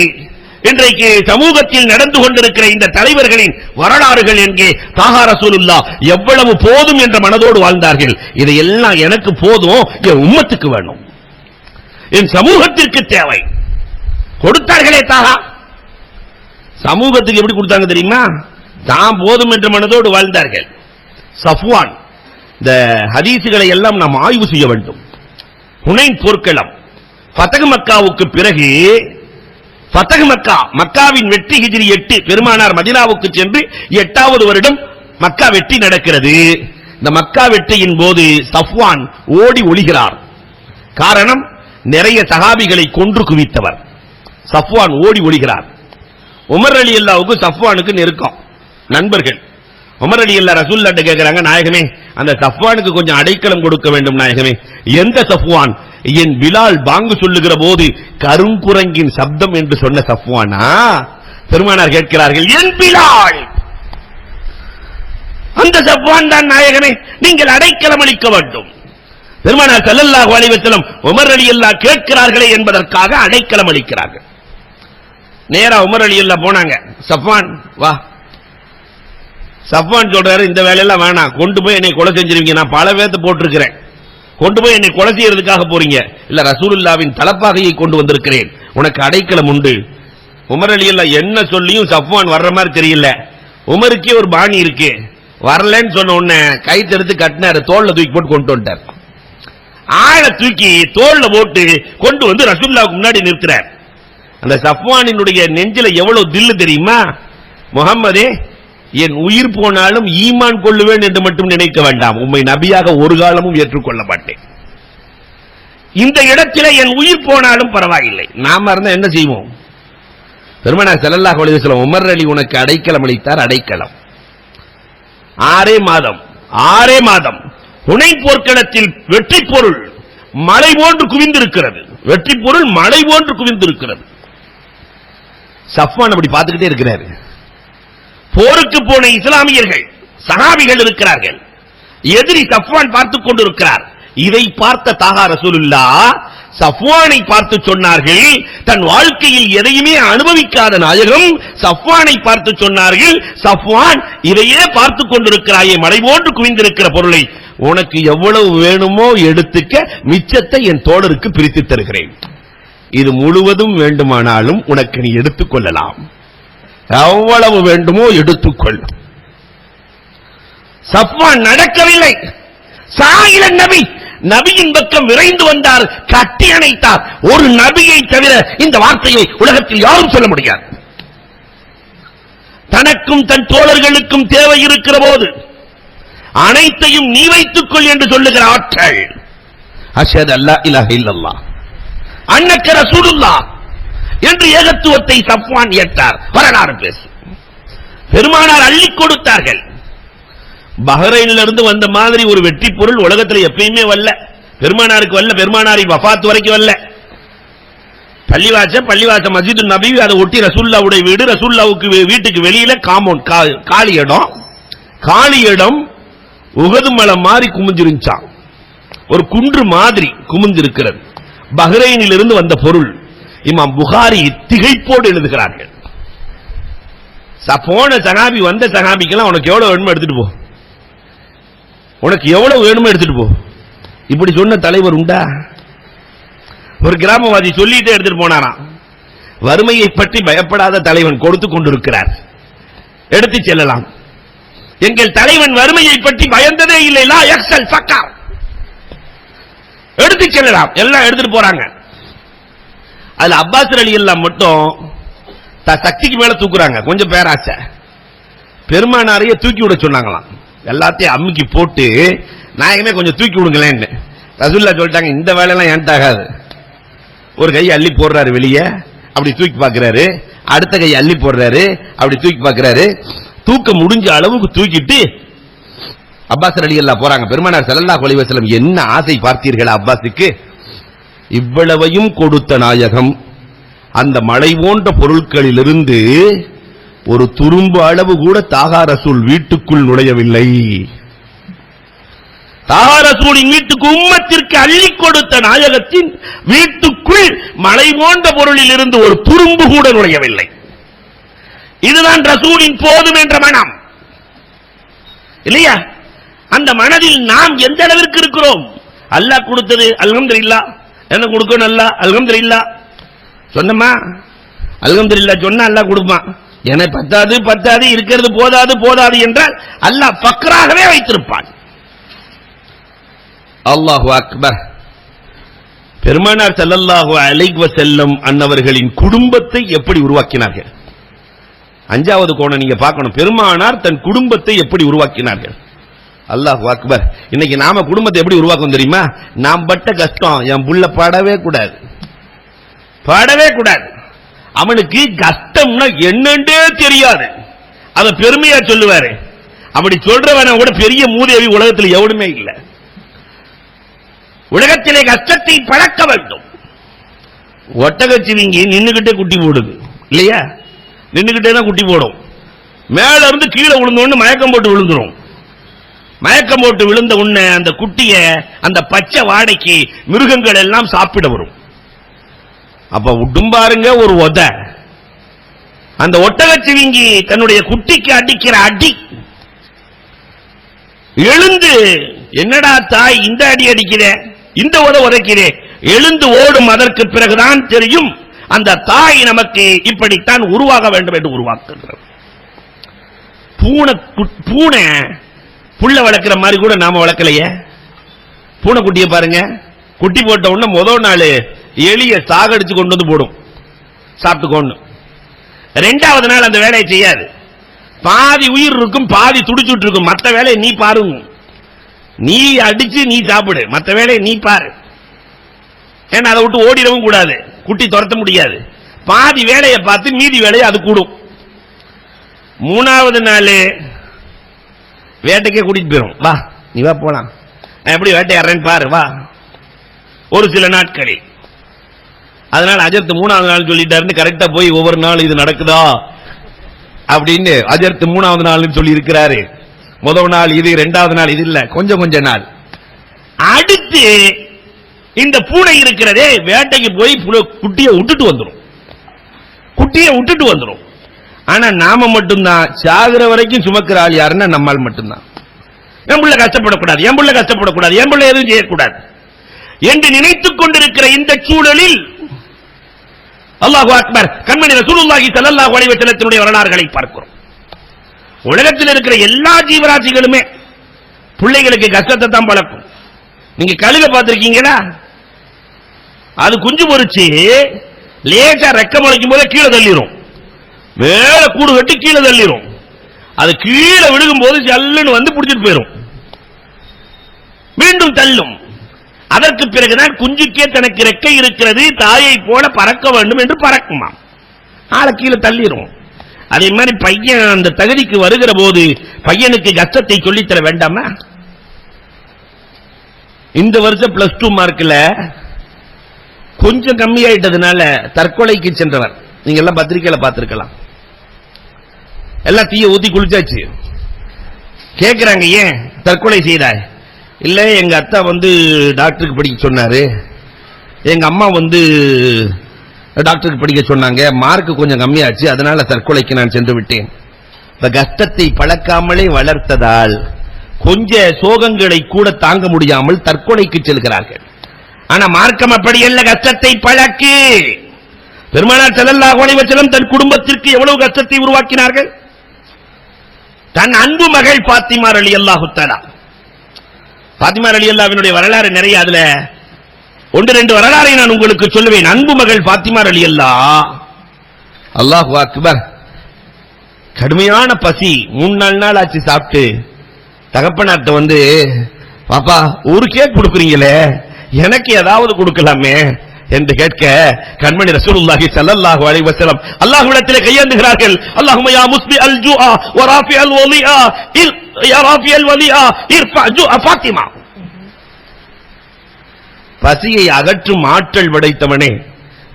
இன்றைக்கு சமூகத்தில் நடந்து கொண்டிருக்கிற இந்த தலைவர்களின் வரலாறுகள் எங்கே? தாஹா ரசூலுல்லாஹ் எவ்வளவு போதும் என்ற மனதோடு வாழ்ந்தார்கள். இதையெல்லாம் எனக்கு போதும், என் உம்மத்துக்கு வேணும், என் சமூகத்திற்கு தேவை. கொடுத்தார்களே தாஹா. சமூகத்துக்கு எப்படி கொடுத்தாங்க தெரியுமா? தான் போதும் என்ற மனதோடு வாழ்ந்தார்கள். சஃப்வான், இந்த ஹதீசுகளை எல்லாம் நாம் ஆய்வு செய்ய வேண்டும். ஹுனைன் போர்க்களம், ஃபத்ஹ் மக்காவுக்கு பிறகு, ஃபத்ஹ் மக்கா, மக்காவின் வெற்றி ஹிஜ்ரி 8, பெருமானார் மதீனாவுக்கு சென்று 8வது வருடம் மக்கா வெற்றி நடக்கிறது. இந்த மக்கா வெற்றியின் போது சஃப்வான் ஓடி ஒளிகிறார். காரணம், நிறைய சஹாபிகளை கொன்று குவித்தவர். சஃப்வான் ஓடி ஒளிகிறார். உமர் ரலியல்லாஹுக்கு சஃப்வானுக்கு நெருக்கம், நண்பர்கள். உமர் ரலியல்லாஹு ரசூலுல்லாஹ்ட்ட கேக்குறாங்க, நாயகமே அந்த சஃப்வானுக்கு கொஞ்சம் அடைக்கலம் கொடுக்க வேண்டும் நாயகமே. எந்த சஃப்வான்? என் பிலால் பாங்கு சொல்லுகிற போது கருங்குரங்கின் சப்தம் என்று சொன்ன சஃப்வானா? பெருமானார் கேட்கிறார்கள், என் பிலால், அந்த சஃப்வான் தான் நாயகமே, நீங்கள் அடைக்கலம் அளிக்க வேண்டும். பெருமானார் ஸல்லல்லாஹு அலைஹி வஸல்லம் உமர் ரலியல்லாஹு கேட்கிறார்களே என்பதற்காக அடைக்கலம் அளிக்கிறார்கள். நேரா உமர் ரலியல்லாஹு போனாங்க. சஃப்வான் வா. சஃப்வான் சொல்றாரு, இந்த வேலையெல்லாம் வேணாம், கொண்டு போய் என்னை கொலை செஞ்சிருவீங்க, நான் பல பேர்த்த போட்டிருக்கிறேன், கொண்டு போய் என்னை கொலை செய்யறதுக்காக போறீங்க. இல்ல, ரசூலுல்லாவின் தலப்பாகையை கொண்டு வந்திருக்கிறேன், உனக்கு அடைக்கலம் உண்டு. உமர் ரலியல்லாஹு என்ன சொல்லியும் சஃப்வான் வர்ற மாதிரி தெரியல. உமருக்கே ஒரு பாணி இருக்கு, வரலன்னு சொன்ன உடனே கைத்து எடுத்து கட்டினாரு, தோல்ல தூக்கி போட்டு கொண்டு வந்துட்டார். ஆளை தூக்கி தோல்ல போட்டு கொண்டு வந்து ரசூலுல்லாஹ்வுக்கு முன்னாடி நிறுத்துறார். அந்த சஃப்வானினுடைய நெஞ்சில எவ்வளவு தில்லு தெரியுமா? முஹம்மதே, என் உயிர் போனாலும் ஈமான் கொள்ளுவேன் என்று மட்டும் நினைக்க வேண்டாம், உம்மை நபியாக ஒரு காலமும் ஏற்றுக்கொள்ள மாட்டேன். இந்த இடத்திலே என் உயிர் போனாலும் பரவாயில்லை, நாம இருந்தா என்ன செய்வோம்? பெருமானார் ஸல்லல்லாஹு அலைஹி வஸல்லம் உமர் அலி உனக்கு அடைக்கலம் அளித்தார். அடைக்கலம் 6 மாதம் ஹுனைன் போர்க்களத்தில் வெற்றி பொருள் மலை போன்று குவிந்திருக்கிறது. வெற்றி பொருள் மலை போன்று குவிந்திருக்கிறது. சஃப்வான் அப்படி பார்த்துக்கிட்டே இருக்கிறாரு. போருக்கு போன இஸ்லாமியர்கள் சஹாபிகள் இருக்கிறார்கள். எதிரி சஃப்வான் பார்த்துக் கொண்டிருக்கிறார். இதை பார்த்த தாஹா ரசூலுல்லாஹ் சஃப்வானை பார்த்து சொன்னார்கள், தன் வாழ்க்கையில் எதையுமே அனுபவிக்காத நாயகம் சஃப்வானை பார்த்து சொன்னார்கள், சஃப்வான் இதையே பார்த்துக் கொண்டிருக்கிறாயே, மலை போன்று குவிந்திருக்கிற பொருளை உனக்கு எவ்வளவு வேணுமோ எடுத்துக்க, மிச்சத்தை என் தோழருக்கு பிரித்து தருகிறேன். இது முழுவதும் வேண்டுமானாலும் உனக்கு நீ எடுத்துக் கொள்ளலாம், எவ்வளவு வேண்டுமோ எடுத்துக்கொள். சஃப்வான் நடக்கவில்லை. சாயில நபி நபியின் பக்கம் விரைந்து வந்தார், கட்டி அணைத்தார். ஒரு நபியை தவிர இந்த வார்த்தையை உலகத்தில் யாரும் சொல்ல முடியாது. தனக்கும் தன் தோழர்களுக்கும் தேவை இருக்கிற போது அனைத்தையும் நீ வைத்துக் கொள் என்று சொல்லுகிற ஆற்றல். அஷ்ஹது அல்லா இலாஹ இல்லல்லாஹ் அன்னக ரசூலுல்லாஹ் என்று ஏகத்துவத்தை சஃப்வான் ஏற்றார். வரலாறு பேசு. பெருமானார் அள்ளி கொடுத்தார்கள். பஹ்ரைன்ல இருந்து வந்த மாதிரி ஒரு வெற்றி பொருள் உலகத்தில் எப்பயுமே வரல. பெருமானாருக்கு வரல, பெருமானாரி வஃபாத் வரைக்கும் வரல. பள்ளிவாச மஸ்ஜிது நபி, அதை ஒட்டி ரசூலுல்லாஹ்வுடைய வீடு, ரசூலுல்லாஹ்வுக்கு வீட்டுக்கு வெளியில காம்பவுண்ட், காலி இடம் உகது மலை மாதிரி குமிஞ்சிருச்சான், ஒரு குன்று மாதிரி குமிஞ்சிருக்கிறது. பஹ்ரைனில் இருந்து வந்த பொருள். இமாம் புகாரி திகைப்போடு எழுதுகிறார்கள். போன சஹாபி வந்த சஹாபிக்கெல்லாம் உனக்கு எவ்வளவு வேணுமோ எடுத்துட்டு போ, உனக்கு எவ்வளவு வேணுமோ எடுத்துட்டு போ. இப்படி சொன்ன தலைவர் உண்டா? ஒரு கிராமவாதி சொல்லிட்டு எடுத்துட்டு போனாராம். வறுமையை பற்றி பயப்படாத தலைவன் கொடுத்து கொண்டிருக்கிறார், எடுத்து செல்லலாம். எங்கள் தலைவன் வறுமையை பற்றி பயந்ததே இல்லை, லா யக்ஸல் ஃபக்கர், எடுத்து செல்லலாம். எல்லாம் எடுத்துட்டு போறாங்க. அதுல அப்பாஸ் ரலியல்லாஹு மட்டும் சக்திக்கு மேல தூக்குறாங்க, கொஞ்சம் பேராச்ச. பெருமானாரையே தூக்கி விட சொன்னாங்களாம். எல்லாத்தையும் அம்மிக்கு போட்டு நாயகமே கொஞ்சம் தூக்கி விடுங்களேன்னு ரசூலுல்லாஹ் சொல்லிட்டாங்க. இந்த வேலையெல்லாம் ஏன்ட்ட ஆகாது. ஒரு கை அள்ளி போடுறாரு வெளியே, அப்படி தூக்கி பார்க்கிறாரு. அடுத்த கை அள்ளி போடுறாரு, அப்படி தூக்கி பார்க்கிறாரு. தூக்க முடிஞ்ச அளவுக்கு தூக்கிட்டு அப்பாஸ் ரலியல்லாஹு போறாங்க. பெருமானார் ஸல்லல்லாஹு அலைஹி வஸல்லம் என்ன ஆசை பார்த்தீர்களா அப்பாஸுக்கு? இவ்வளவையும் கொடுத்த நாயகம் அந்த மலை போன்ற பொருட்களிலிருந்து ஒரு துரும்பு அளவு கூட தாஹா ரசூல் வீட்டுக்குள் நுழையவில்லை. தாஹா ரசூலின் வீட்டுக்கு உம்மத்திற்கு அள்ளி கொடுத்த நாயகத்தின் வீட்டுக்குள் மலை போன்ற பொருளில் இருந்து ஒரு துரும்பு கூட நுழையவில்லை. இதுதான் ரசூலின் போதும் என்ற மனம் இல்லையா? அந்த மனதில் நாம் எந்த அளவிற்கு இருக்கிறோம்? அல்லாஹ் கொடுத்தது அல்ஹம்துலில்லாஹ், என்ன கொடுக்கணும் அல்லாஹ் அல்ஹம்துலில்லாஹ் சொன்னமா, அல்ஹம்துலில்லாஹ் சொன்னா அல்லாஹ் கொடுப்பான். என பத்தாது இருக்கிறது போதாது என்றால் அல்லாஹ் ஃபக்ராகவே வைத்திருப்பான். அல்லாஹு அக்பர். பெருமானார் ஸல்லல்லாஹு அலைஹி வஸல்லம் அன்னவர்களின் குடும்பத்தை எப்படி உருவாக்கினார்கள்? அஞ்சாவது கோணம் நீங்க பார்க்கணும். பெருமானார் தன் குடும்பத்தை எப்படி உருவாக்கினார்கள்? அல்லாஹு அக்பர். இன்னைக்கு நாம குடும்பத்தை எப்படி உருவாக்கும் தெரியுமா? நாம் பட்ட கஷ்டம் என் புள்ள படவே கூடாது. அவனுக்கு கஷ்டம்னா என்னண்டே தெரியாது, அத பெருமையா சொல்லுவாரு. அப்படி சொல்றவன கூட பெரிய மூதேவி உலகத்தில் எவனுமே இல்லை. உலகத்திலே கஷ்டத்தை பழக்க வேண்டும். ஒட்டகச்சிவிங்கி நின்னுகிட்டே குட்டி போடுது இல்லையா? நின்னுகிட்டே தான் குட்டி போடும். மேல இருந்து கீழே விழுந்தோன்னு மயக்கம் போட்டு விழுந்துரும். மயக்கம் போட்டு விழுந்த உடனே அந்த குட்டிய அந்த பச்சை வாடைக்கு மிருகங்கள் எல்லாம் சாப்பிட வரும். அப்ப விட்டும் பாருங்க ஒரு உத. அந்த ஒட்டகச்சிவிங்கி தன்னுடைய குட்டிக்கு அடிக்கிற அடி, எழுந்து என்னடா தாய் இந்த அடி அடிக்கிற, இந்த உதைக்கிறே, எழுந்து ஓடும். அதற்கு பிறகுதான் தெரியும் அந்த தாய் நமக்கு இப்படித்தான் உருவாக வேண்டும் என்று உருவாக்குகிறது. பூனை புள்ள வளர்க்கிற மாதிரி கூட நாம வளர்க்கலையே. பூனை குட்டியை பாருங்க, குட்டி போட்ட உடனே முதல் நாள் எலிய சாகடிச்சு கொண்டு வந்து போடும், சாப்பிட்டுக்கொண்டு. ரெண்டாவது நாள் அந்த வேலையை செய்யாது. பாதி உயிர் இருக்கும், பாதி துடிச்சுட்டு இருக்கும். மற்ற வேலையை நீ பாருங்க, நீ அடிச்சு நீ சாப்பிடு, மற்ற வேலையை நீ பாரு. ஏன்னா அதை விட்டு ஓடிடவும் கூடாது, குட்டி துரத்த முடியாது. பாதி வேலையை பார்த்து மீதி வேலையை அது கூடும். மூணாவது நாள் வேட்டைக்கே கூட்டிட்டு போயிடும். வா நீ வா போலாம், எப்படி வேட்டையாடுறேன்னு பாரு வா. ஒரு சில நாட்களில் அதனால அஜர்த்து மூணாவது நாள் சொல்லிட்டாருன்னு கரெக்டா போய் ஒவ்வொரு நாள் இது நடக்குதா அப்படின்னு அஜர்த்து 3வது நாள்னு சொல்லி இருக்கிறாரு. முதல் நாள் இது, 2வது நாள் இது இல்ல, கொஞ்சம் கொஞ்ச நாள். அடுத்து இந்த பூனை இருக்கிறதே, வேட்டைக்கு போய் குட்டியை விட்டுட்டு வந்துடும். குட்டியை விட்டுட்டு வந்துடும். ஆனா நாம மட்டும்தான் சாகுற வரைக்கும் சுமக்கிற ஆள் யாருன்னா நம்மால் மட்டும்தான். என் புள்ள கஷ்டப்படக்கூடாது, என் புள்ள கஷ்டப்படக்கூடாது, என் புள்ள எதுவும் செய்யக்கூடாது என்று நினைத்துக் கொண்டிருக்கிற இந்த சூழலில் அல்லாஹு அக்பர், கண்மணி ரசூலுல்லாஹி ஸல்லல்லாஹு அலைஹி வஸல்லத்தினுடைய வரலாறுகளை பார்க்கிறோம். உலகத்தில் இருக்கிற எல்லா ஜீவராசிகளுமே பிள்ளைகளுக்கு கஷ்டத்தை தான் பழக்கும். நீங்க கழுக பார்த்திருக்கீங்களா? அது குஞ்சு பொறிச்சு லேசா ரெக்க முளைக்கும் போது கீழே தள்ளிரும், மேல கூடு கட்டி கீழே தள்ளிரும். அது கீழே விழுகும் போது ஜல்லுன்னு வந்து பிடிச்சிட்டு போயிடும், மீண்டும் தள்ளும். அதற்கு பிறகுதான் குஞ்சுக்கே தனக்கு ரெக்கை இருக்கிறது, தாயை போல பறக்க வேண்டும் என்று பறக்குமா, ஆளை கீழே தள்ளிரும். அதே மாதிரி பையன் அந்த தகுதிக்கு வருகிற போது பையனுக்கு கஷ்டத்தை சொல்லித்தர வேண்டாமா? இந்த வருஷம் +2 மார்க்ல கொஞ்சம் கம்மியாயிட்டதுனால தற்கொலைக்கு சென்றவர், நீங்க எல்லாம் பத்திரிகையில பார்த்திருக்கலாம். எல்லாம் தீய ஊத்தி குளிச்சாச்சு. கேட்கிறாங்க, ஏன் தற்கொலை செய்தாய்? இல்ல, எங்க அத்தா டாக்டருக்கு படிக்க சொன்னாரு, எங்க அம்மா டாக்டருக்கு படிக்க சொன்னாங்க, மார்க் கொஞ்சம் கம்மியாச்சு, அதனால தற்கொலைக்கு நான் சென்று விட்டேன். கஷ்டத்தை பழக்காமலே வளர்த்ததால் கொஞ்ச சோகங்களை கூட தாங்க முடியாமல் தற்கொலைக்கு செல்கிறார்கள். ஆனா மார்க்கம் அப்படி அல்ல, கஷ்டத்தை பழக்கு. பெருமானார் ஸல்லல்லாஹு அலைஹி வஸல்லம் தன் குடும்பத்திற்கு எவ்வளவு கஷ்டத்தை உருவாக்கினார்கள். தன் அன்பு மகள் பாத்திமா ரலியல்லாஹு தஆலா, பாத்திமா ரலியல்லாஹுவினுடைய வரலாறு நிறைய, அதுல 1-2 வரலாறை நான் உங்களுக்கு சொல்லுவேன். அன்பு மகள் பாத்திமா ரலியல்லாஹு, அல்லாஹு அக்பர், கடுமையான பசி, 3-4 நாள் ஆச்சு சாப்பிட்டு. தகப்பனார்ட்ட பாப்பா ஒரு கேக் கொடுக்குறீங்களே, எனக்கு ஏதாவது கொடுக்கலாமே என்று கேட்க, கண்மணி ரசூலுல்லாஹி ஸல்லல்லாஹு அலைஹி வஸல்லம் அல்லாஹ்விடத்திலே கையேந்துகிறார்கள். அல்லாஹும்ம யா முஸ்பி அல் ஜூஆ வ ராஃபி அல் வலிஆ, யா ராஃபி அல் வலிஆ இர்ஃபா ஜூஆ ஃபாத்திமா. பசியை அகற்றும் ஆற்றல் படைத்தவனே,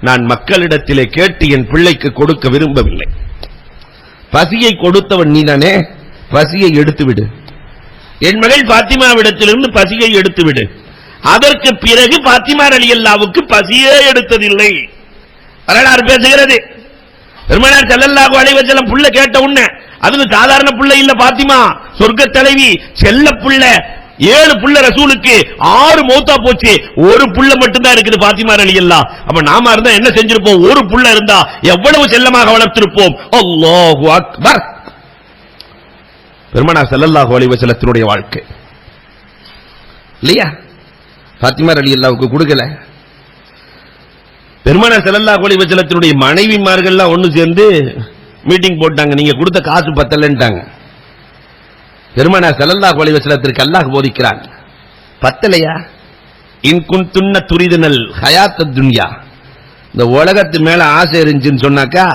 நான் மக்களிடத்திலே கேட்டு என் பிள்ளைக்கு கொடுக்க விரும்பவில்லை. பசியை கொடுத்தவன் நீதானே, பசியை எடுத்துவிடு. என் மகள் பாத்திமாவிடத்திலிருந்து பசியை எடுத்துவிடு. அதற்கு பிறகு பாத்திமா ரலியல்லாஹுவுக்கு பசியே எடுத்ததில்லை. வரலாறு பேசுகிறது. பெருமானார் ஸல்லல்லாஹு அலைஹி வஸல்லம் புள்ள கேட்ட உடனே, அதுக்கு சாதாரண புள்ள இல்ல, பாத்திமா சொர்க்க தலைவி, செல்ல புள்ள. 7 புள்ள ரசூலுக்கு, 6 மௌத்தா போச்சு, ஒரு புள்ள மட்டும்தான் இருக்குது பாத்திமா ரலியல்லாஹு. அப்ப நாம இருந்தா என்ன செஞ்சிருப்போம்? ஒரு புள்ள இருந்தா எவ்வளவு செல்லமாக வளர்த்திருப்போம். அல்லாஹு அக்பர். பெருமானார் ஸல்லல்லாஹு அலைஹி வஸல்லத்தினுடைய வாழ்க்கை இல்லையா? பாத்திமா ரலியல்லாஹுக்கு கொடுக்கல. பெருமானார் ஸல்லல்லாஹு அலைஹி வஸல்லத்தினுடைய மனைவிமார்கள்லாம் ஒன்னு சேர்ந்து மீட்டிங் போட்டாங்க, நீங்க கொடுத்த காசு பத்தலன்ட்டாங்க. பெருமானார் ஸல்லல்லாஹு அலைஹி வஸல்லத்திற்கு அல்லாஹ் போதிக்கிறான், பத்தலையா? இன் குன்துன்ன துரிதுனல் ஹயாத்தத் துன்யா, இந்த உலகத்து மேல ஆசை இருந்துச்சுன்னு சொன்னாக்கா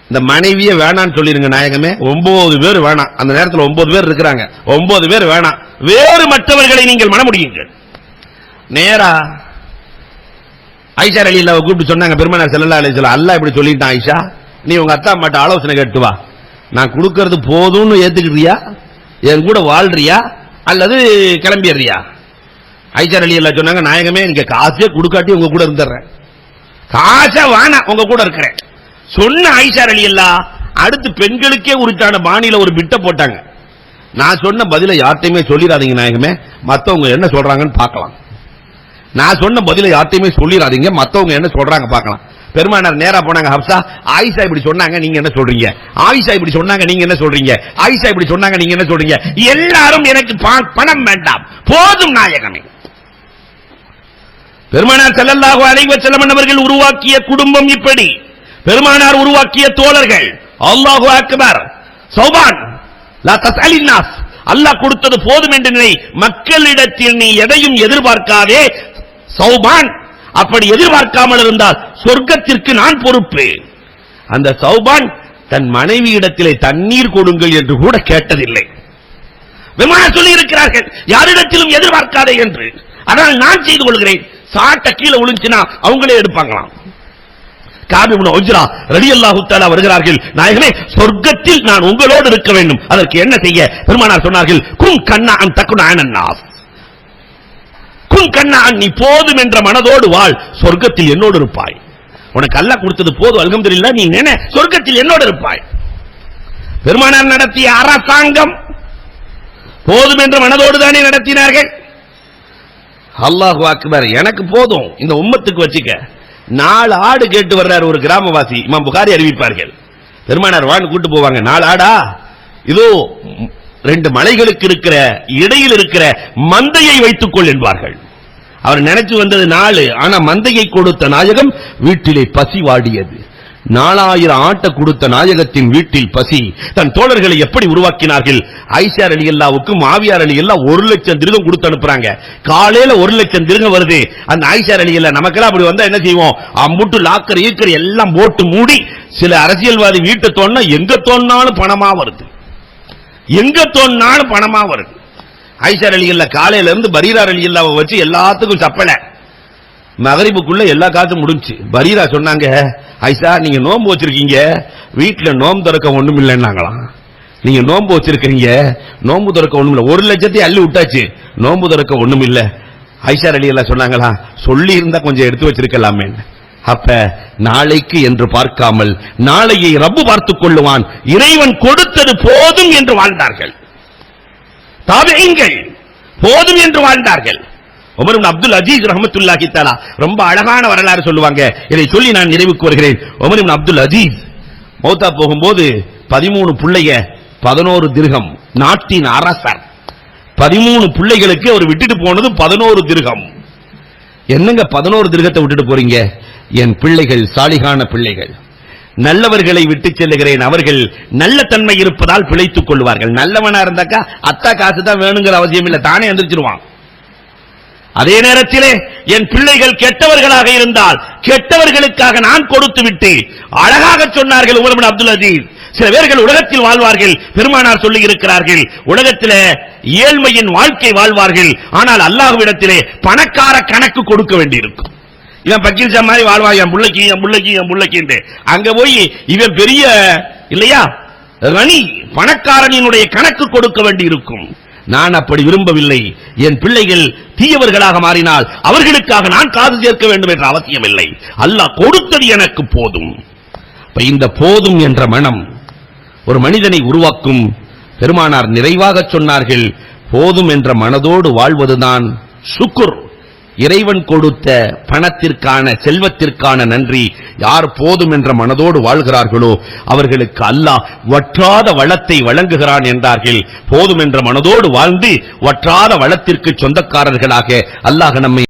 இந்த மனைவியே வேணான்னு சொல்லிருங்க நாயகமே. 9 பேர் வேணாம், அந்த நேரத்தில் 9 பேர் இருக்கிறாங்க, 9 பேர் வேணாம், வேறு மற்றவர்களை நீங்கள் மணமுடியுங்கள். நேரா ஆயிஷா ரலியல்லாஹு கூப்பிட்டு சொன்னாங்க, பெருமானார் ஸல்லல்லாஹு அலைஹி வஸல்லம், அல்லாஹ் இப்படி சொல்லிட்டான், ஆயிஷா நீ உங்க அத்தா அம்மாட்ட ஆலோசனை கேட்டு வா, நான் கொடுக்கறது போதும்னு ஏத்துக்கிறியா, என் கூட வாழ்றியா, அல்லது கிளம்பிடுறியா? ஆயிஷா ரலியல்லாஹு சொன்னாங்க, நாயகமே நீங்க காசே கொடுக்காட்டி உங்க கூட இருந்துடுறேன், காசை வானா உங்க கூட இருக்கிறேன். சொன்ன ஆயிஷா ரலியல்லாஹு அடுத்து பெண்களுக்கே உரித்தான பாணியில ஒரு பிட்ட போட்டாங்க, நான் சொன்ன பதில யார்ட்டையுமே சொல்லிடாதீங்க நாயகமே, மத்தவங்க என்ன சொல்றாங்கன்னு பார்க்கலாம். நான் சொன்ன பதில யார்ட்டையுமே சொல்லிடாதீங்க, மத்தவங்க என்ன சொல்றாங்க பார்க்கலாம். பெருமானார் நேரா போனாங்க, ஹப்சா ஆயிஷா இப்படி சொன்னாங்க, நீங்க என்ன சொல்றீங்க? ஆயிஷா இப்படி சொன்னாங்க, நீங்க என்ன சொல்றீங்க? ஆயிஷா இப்படி சொன்னாங்க, நீங்க என்ன சொல்றீங்க? எல்லாரும் எனக்கு பணம் வேண்டாம், போதும் நாயகமே. பெருமானார் ஸல்லல்லாஹு அலைஹி வஸல்லம் அவர்கள் உருவாக்கிய குடும்பம் இப்படி, பெருமானார் உருவாக்கிய தோழர்கள். அல்லாஹு அக்பர். சௌபான், லா தஸ்அலின் நாஸ், அல்லாஹ் கொடுத்தது போதும் என்று நினை, மக்களிடத்தில் நீ எதையும் எதிர்பார்க்காதே. சௌபான் அப்படி எதிர்பார்க்காமல் இருந்தால் சொர்க்கத்திற்கு நான் பொறுப்பு. அந்த சௌபான் தன் மனைவியிடத்திலே தண்ணீர் கொடுங்கள் என்று கூட கேட்டதில்லை. பெருமானார் சொல்லி இருக்கிறார்கள், யாரிடத்திலும் எதிர்பார்க்காதே என்று. ஆனால் நான் செய்து கொள்கிறேன், சாட்ட கீழே விழுந்துச்சுன்னா அவங்களே எடுப்பாங்களாம், கஅப் இப்னு உஜ்ரா ரலியல்லாஹு தஆலா வருகிறார்கள், நாயகமே சொர்க்கத்தில் நான் உங்களோடு இருக்க வேண்டும், அதற்கு என்ன செய்ய? பெருமானார் சொன்னார்கள், குன் கண்ணான் தக்குன அனன்னாஸ், குன் கண்ணான், நீ போதும் என்ற மனதோடு வாழ், சொர்க்கத்தில் என்னோடு இருப்பாய். உனக்கு அல்லாஹ் கொடுத்தது போதும், அல்ஹம்துலில்லாஹ், நீ நினை சொர்க்கத்தில் என்னோடு இருப்பாய். பெருமானார் நடத்திய அரசாங்கம் போதும் என்ற மனதோடு தானே நடத்தினார்கள். அல்லாஹு அக்பர், எனக்கு போதும், இந்த உம்மத்துக்கு வச்சுக்க. 4 ஆடு கேட்டு வர்றார் ஒரு கிராமவாசி, இமாம் புகாரி அறிவிப்பார்கள். பெருமானார் வாழ்ந்து கூட்டு போவாங்க, 4 ஆடா, இதோ 2 மலைகளுக்கு இருக்கிற இடையில் இருக்கிற மந்தையை வைத்துக் கொள் என்பார்கள். அவர் நினைச்சு வந்தது 4, ஆனா மந்தையை கொடுத்த நாயகம் வீட்டிலே பசி வாடியது. 4000 ஆட்டை கொடுத்த நாயகத்தின் வீட்டில் பசி. தன் தோழர்களை எப்படி உருவாக்கினார்கள்? ஆயிஷா ரலியல்லாஹுவுக்கு மாவியார் ரலியல்லாஹு 1 லட்சம் திரகம் கொடுத்து அனுப்புறாங்க. காலையில 1 லட்சம் திரகம் வருது. அந்த ஆயிஷா ரலியல்லாஹு, நமக்கெல்லாம் அப்படி வந்தா என்ன செய்வோம்? அம்புட்டு லாக்கர் ஈக்கர் எல்லாம் போட்டு மூடி, சில அரசியல்வாதி வீட்டை தோணுனா எங்க தோணுனாலும் பணமா வருது, எங்க தோணுனாலும் பணமா வருது. ஆயிஷா ரலியல்லாஹு காலையில இருந்து பரீரா ரலியல்லாஹு வச்சு எல்லாத்துக்கும் சப்பலை. மகரிபுக்குள்ள எல்லா காசும் முடிஞ்சு. பரீரா சொன்னாங்க, ஐசா நீங்க நோன்பு வச்சிருக்கீங்க, வீட்டுல நோன்பு திறக்க ஒண்ணும் இல்லைன்னாங்களாம். நீங்க நோன்பு வச்சிருக்கீங்க, நோன்பு திறக்க ஒண்ணும் இல்ல, 1 லட்சத்தை அள்ளி விட்டாச்சு, நோன்பு திறக்க ஒண்ணும் இல்ல. ஐஷா ரலியல்லாஹு சொன்னாங்களா, சொல்லி இருந்தா கொஞ்சம் எடுத்து வச்சிருக்கலாமே. அப்ப நாளைக்கு என்று பார்க்காமல் நாளையை ரப்பு பார்த்துக் கொள்ளுவான், இறைவன் கொடுத்தது போதும் என்று வாழ்ந்தார்கள். தாபிஈன்கள் போதும் என்று வாழ்ந்தார்கள். உமர் இப்னு அப்துல் அஜீஸ் ரஹ்மத்துல்லாஹி தஆலா ரொம்ப அழகான வரலாறு சொல்லுவாங்க. இதை சொல்லி நான் நிறைவுக்கு வருகிறேன். உமர் இப்னு அப்துல் அஜீஸ் மௌத்தா போகும்போது 13 பிள்ளைங்க, 11 திர்ஹம், நாட்டின் அரசர். 13 பிள்ளைகளுக்கு அவர் விட்டுட்டு போனது 11 திர்ஹம். என்னங்க 11 திர்ஹத்தை விட்டுட்டு போறீங்க? என் பிள்ளைகள் சாலிகான பிள்ளைகள், நல்லவர்களை விட்டு செல்லுகிறேன், அவர்கள் நல்ல தன்மை இருப்பதால் பிழைத்துக் கொள்வார்கள். நல்லவனா இருந்தாக்கா அத்தா காசு தான் வேணுங்கிற அவசியம் இல்லை, தானே எந்திரிச்சிருவான். அதே நேரத்திலே என் பிள்ளைகள் கெட்டவர்களாக இருந்தால் கெட்டவர்களுக்காக நான் கொடுத்து விட்டு, அழகாக சொன்னார்கள் உமர் இப்னு அப்துல் அஜீஸ். சில பேர்கள் உலகத்தில் வாழ்வார்கள், பெருமானார் சொல்லி இருக்கிறார்கள், உலகத்திலே ஏழ்மையின் வாழ்க்கை வாழ்வார்கள், ஆனால் அல்லாஹ்விடத்திலே பணக்கார கணக்கு கொடுக்க வேண்டியிருக்கும். இவன் பக்கீர் மாதிரி வாழ்வான், என் புள்ளைக்கு என் புள்ளைக்கு என் புள்ளைக்கு. அங்க போய் இவன் பெரிய இல்லையா ரனி பணக்காரனினுடைய கணக்கு கொடுக்க வேண்டியிருக்கும். நான் அப்படி விரும்பவில்லை. என் பிள்ளைகள் தீயவர்களாக மாறினால் அவர்களுக்காக நான் காது சேர்க்க வேண்டும் என்ற அவசியம் இல்லை. அல்லாஹ் கொடுத்தது எனக்கு போதும். இந்த போதும் என்ற மனம் ஒரு மனிதனை உருவாக்கும். பெருமானார் நிறைவாக சொன்னார்கள், போதும் என்ற மனதோடு வாழ்வதுதான் ஷுக்ர். இறைவன் கொடுத்த பணத்திற்கான செல்வத்திற்கான நன்றி. யார் போதும் என்ற மனதோடு வாழ்கிறார்களோ அவர்களுக்கு அல்லாஹ் வற்றாத வளத்தை வழங்குகிறான் என்றார்கள். போதும் என்ற மனதோடு வாழ்ந்து வற்றாத வளத்திற்கு சொந்தக்காரர்களாக அல்லாஹ் நம்மை